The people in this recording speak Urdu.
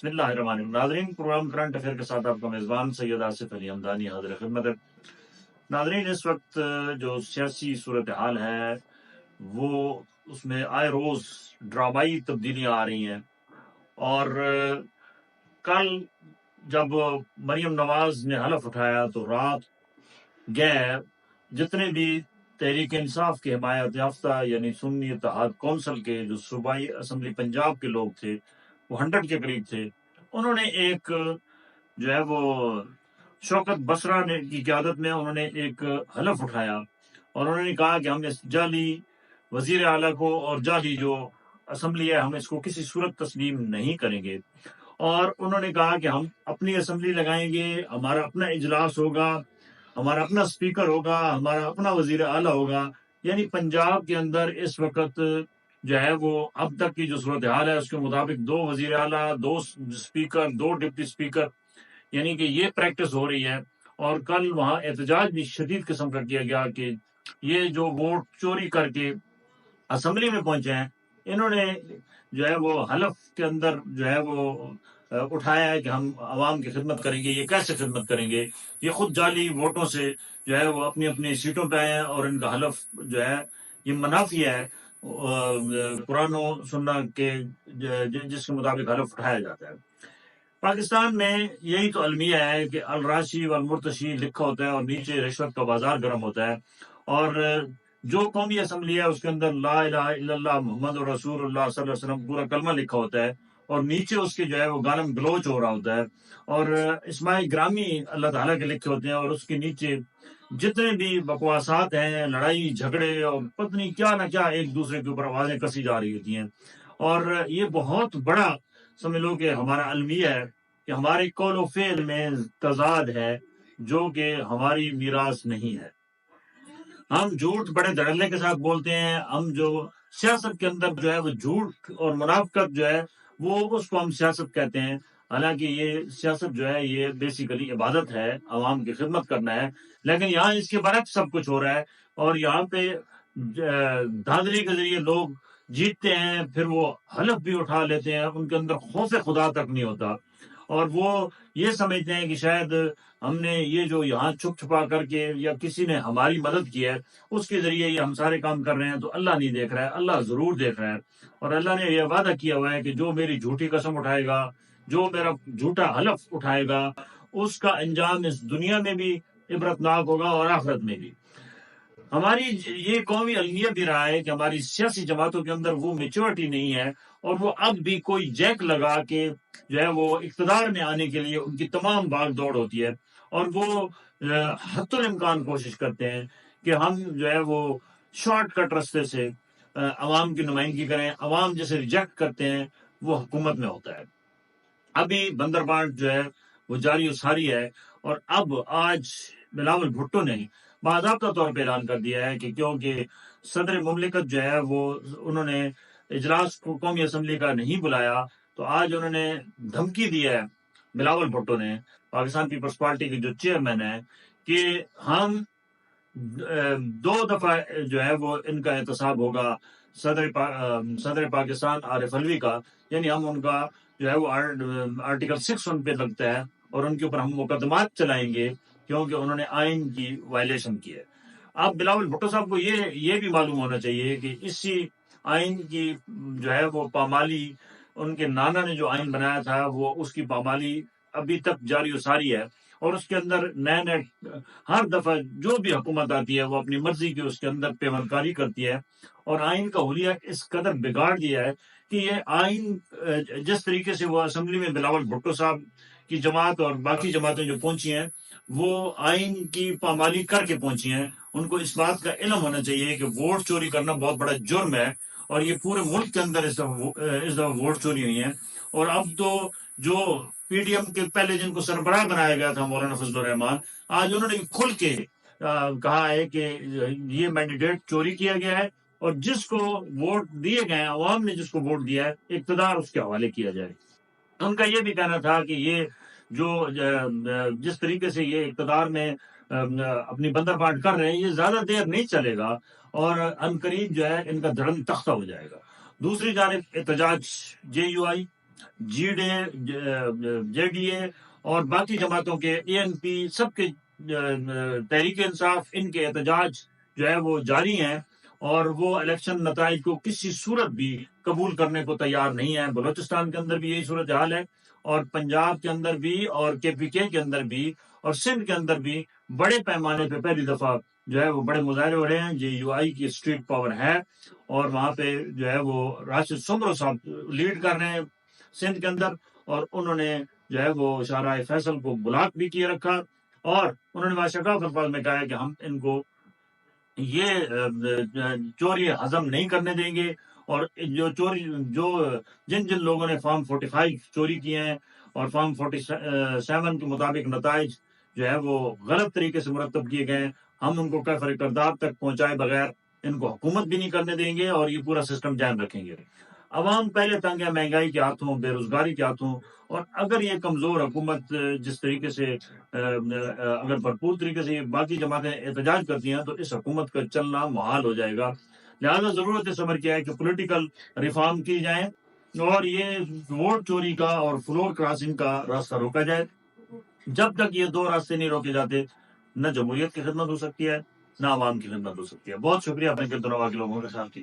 بسم اللہ الرحمن الرحیم۔ ناظرین، پروگرام کرنٹ افیئر کے ساتھ آپ کا میزبان سید آصف علی حمدانی حاضر خدمت ہے۔ ناظرین، اس وقت جو سیاسی صورتحال ہے وہ اس میں آئے روز ڈرامائی تبدیلیاں آ رہی ہیں، اور کل جب مریم نواز نے حلف اٹھایا تو رات گئے جتنے بھی تحریک انصاف کے حمایت یافتہ یعنی سنی اتحاد کونسل کے جو صوبائی اسمبلی پنجاب کے لوگ تھے وہ 100 کے قریب تھے، انہوں نے ایک جو ہے وہ شوکت بسرا نے کی قیادت میں انہوں نے ایک حلف اٹھایا، اور انہوں نے کہا کہ ہم اس جعلی وزیر اعلیٰ کو اور جعلی جو اسمبلی ہے ہم اس کو کسی صورت تسلیم نہیں کریں گے، اور انہوں نے کہا کہ ہم اپنی اسمبلی لگائیں گے، ہمارا اپنا اجلاس ہوگا، ہمارا اپنا اسپیکر ہوگا، ہمارا اپنا وزیر اعلیٰ ہوگا۔ یعنی پنجاب کے اندر اس وقت جو ہے وہ اب تک کی جو صورتحال ہے اس کے مطابق 2 وزیر اعلیٰ، 2 اسپیکر، 2 ڈپٹی اسپیکر، یعنی کہ یہ پریکٹس ہو رہی ہے۔ اور کل وہاں احتجاج بھی شدید قسم کا کیا گیا کہ یہ جو ووٹ چوری کر کے اسمبلی میں پہنچے ہیں، انہوں نے جو ہے وہ حلف کے اندر جو ہے وہ اٹھایا ہے کہ ہم عوام کی خدمت کریں گے۔ یہ کیسے خدمت کریں گے؟ یہ خود جعلی ووٹوں سے جو ہے وہ اپنی اپنی سیٹوں پہ آئے ہیں، اور ان کا حلف جو ہے یہ منافی ہے قرآن و سنت کے جس کے مطابق حلف اٹھایا جاتا ہے۔ پاکستان میں یہی تو المیہ ہے کہ الراشی والمرتشی لکھا ہوتا ہے اور نیچے رشوت کا بازار گرم ہوتا ہے، اور جو قومی اسمبلی ہے اس کے اندر لا الہ الا اللہ محمد رسول اللہ صلی اللہ علیہ وسلم پورا کلمہ لکھا ہوتا ہے، اور نیچے اس کے جو ہے وہ گالم گلوچ ہو رہا ہوتا ہے، اور اسماء گرامی اللہ تعالیٰ کے لکھے ہوتے ہیں، اور اس کے نیچے جتنے بھی بکواسات ہیں، لڑائی جھگڑے اور پتہ نہیں کیا نہ کیا ایک دوسرے کے اوپر آوازیں کسی جا رہی ہوتی ہیں۔ اور یہ بہت بڑا سمجھ لو کہ ہمارا المیہ ہے کہ ہمارے قول و فعل میں تضاد ہے جو کہ ہماری میراث نہیں ہے۔ ہم جھوٹ بڑے دھڑلے کے ساتھ بولتے ہیں، ہم جو سیاست کے اندر جو ہے وہ جھوٹ اور منافقت جو ہے وہ اس کو ہم سیاست کہتے ہیں، حالانکہ یہ سیاست جو ہے یہ بیسیکلی عبادت ہے، عوام کی خدمت کرنا ہے، لیکن یہاں اس کے برعکس سب کچھ ہو رہا ہے، اور یہاں پہ دھاندلی کے ذریعے لوگ جیتتے ہیں، پھر وہ حلف بھی اٹھا لیتے ہیں، ان کے اندر خوف خدا تک نہیں ہوتا، اور وہ یہ سمجھتے ہیں کہ شاید ہم نے یہ جو یہاں چھپ چھپا کر کے یا کسی نے ہماری مدد کی ہے اس کے ذریعے یہ ہم سارے کام کر رہے ہیں، تو اللہ نہیں دیکھ رہا ہے، اللہ ضرور دیکھ رہا ہے، اور اللہ نے یہ وعدہ کیا ہوا ہے کہ جو میری جھوٹی قسم اٹھائے گا، جو میرا جھوٹا حلف اٹھائے گا، اس کا انجام اس دنیا میں بھی عبرتناک ہوگا اور آخرت میں بھی۔ ہماری یہ قومی المیہ بھی رہا ہے کہ ہماری سیاسی جماعتوں کے اندر وہ میچورٹی نہیں ہے، اور وہ اب بھی کوئی جیک لگا کے جو ہے وہ اقتدار میں آنے کے لیے ان کی تمام بھاگ دوڑ ہوتی ہے، اور وہ حتی الامکان کوشش کرتے ہیں کہ ہم جو ہے وہ شارٹ کٹ رستے سے عوام کی نمائندگی کریں، عوام جسے ریجیکٹ کرتے ہیں وہ حکومت میں ہوتا ہے۔ ابھی بندر بانٹ جو ہے وہ جاری و ساری ہے، اور اب آج بلاول بھٹو نے باضابطہ طور پہ اعلان کر دیا ہے کہ کیونکہ صدر مملکت جو ہے وہ انہوں نے اجلاس کو قومی اسمبلی کا نہیں بلایا، تو آج انہوں نے دھمکی دی ہے بلاول بھٹو نے، پاکستان پیپلز پارٹی کے جو چیئرمین ہیں، کہ ہم 2 دفعہ جو ہے وہ ان کا احتساب ہوگا صدر پاکستان عارف علوی کا، یعنی ہم ان کا جو ہے وہ آرٹیکل 6 ان پہ لگتا ہے، اور ان کے اوپر ہم مقدمات چلائیں گے کیونکہ انہوں نے آئین کی وائلیشن کی ہے۔ اب بلاول بھٹو صاحب کو یہ بھی معلوم ہونا چاہیے کہ اسی آئین کی جو ہے وہ پامالی، ان کے نانا نے جو آئین بنایا تھا وہ اس کی پامالی ابھی تک جاری و ساری ہے، اور اس کے اندر نئے ہر دفعہ جو بھی حکومت آتی ہے وہ اپنی مرضی کی اس کے اندر پیمند کاری کرتی ہے، اور آئین کا حلیہ اس قدر بگاڑ دیا ہے کہ یہ آئین جس طریقے سے وہ اسمبلی میں بلاول بھٹو صاحب کی جماعت اور باقی جماعتیں جو پہنچی ہیں وہ آئین کی پامالی کر کے پہنچی ہیں، ان کو اس بات کا علم ہونا چاہیے کہ ووٹ چوری کرنا بہت بڑا جرم ہے، اور یہ پورے ملک کے اندر اس دفعہ ووٹ چوری ہوئی ہیں، اور اب تو جو پی ڈی ایم کے پہلے جن کو سربراہ بنایا گیا تھا مولانا فضل الرحمان، آج انہوں نے کھل کے کہا ہے کہ یہ مینڈیٹ چوری کیا گیا ہے، اور جس کو ووٹ دیے گئے ہیں، عوام نے جس کو ووٹ دیا ہے، اقتدار اس کے حوالے کیا جائے۔ ان کا یہ بھی کہنا تھا کہ یہ جو جس طریقے سے یہ اقتدار میں اپنی بندر بانٹ کر رہے ہیں یہ زیادہ دیر نہیں چلے گا، اور عنقریب جو ہے ان کا دھڑم تختہ ہو جائے گا۔ دوسری جانب احتجاج جے یو آئی جی ڈے، جے ڈی اے اور باقی جماعتوں کے اے این پی سب کے تحریک انصاف ان کے احتجاج جو ہے وہ جاری ہیں، اور وہ الیکشن نتائج کو کسی صورت بھی قبول کرنے کو تیار نہیں ہے۔ بلوچستان کے اندر بھی یہی صورتحال ہے، اور پنجاب کے اندر بھی، اور کے پی کے اندر بھی، اور سندھ کے اندر بھی بڑے پیمانے پہ پہلی دفعہ جو ہے وہ بڑے مظاہرے ہو رہے ہیں۔ جے یو آئی کی اسٹریٹ پاور ہے، اور وہاں پہ جو ہے وہ راشد سمرو صاحب لیڈ کر رہے ہیں سندھ کے اندر، اور انہوں نے جو ہے وہ شاہراہ فیصل کو بلاک بھی کیے رکھا، اور انہوں نے بادشاہ کے الفاظ میں کہا ہے کہ ہم ان کو یہ چوری ہضم نہیں کرنے دیں گے، اور جو جن لوگوں نے فارم 45 چوری کیے ہیں اور فارم 47 کے مطابق نتائج جو ہے وہ غلط طریقے سے مرتب کیے گئے ہیں، ہم ان کو کیفر کردار تک پہنچائے بغیر ان کو حکومت بھی نہیں کرنے دیں گے، اور یہ پورا سسٹم جائم رکھیں گے۔ عوام پہلے تنگ ہے مہنگائی کے ہاتھوں، بے روزگاری کے ہاتھوں، اور اگر یہ کمزور حکومت جس طریقے سے اگر بھرپور طریقے سے یہ باقی جماعتیں احتجاج کرتی ہیں تو اس حکومت کا چلنا محال ہو جائے گا۔ لہذا ضرورت ہے صبر کیا ہے کہ پولیٹیکل ریفارم کی جائیں، اور یہ ووٹ چوری کا اور فلور کراسنگ کا راستہ روکا جائے۔ جب تک یہ دو راستے نہیں روکے جاتے، نہ جمہوریت کی خدمت ہو سکتی ہے، نہ عوام کی خدمت ہو سکتی ہے۔ بہت شکریہ اپنے گرد و نواح کے لوگوں کے ساتھ کی۔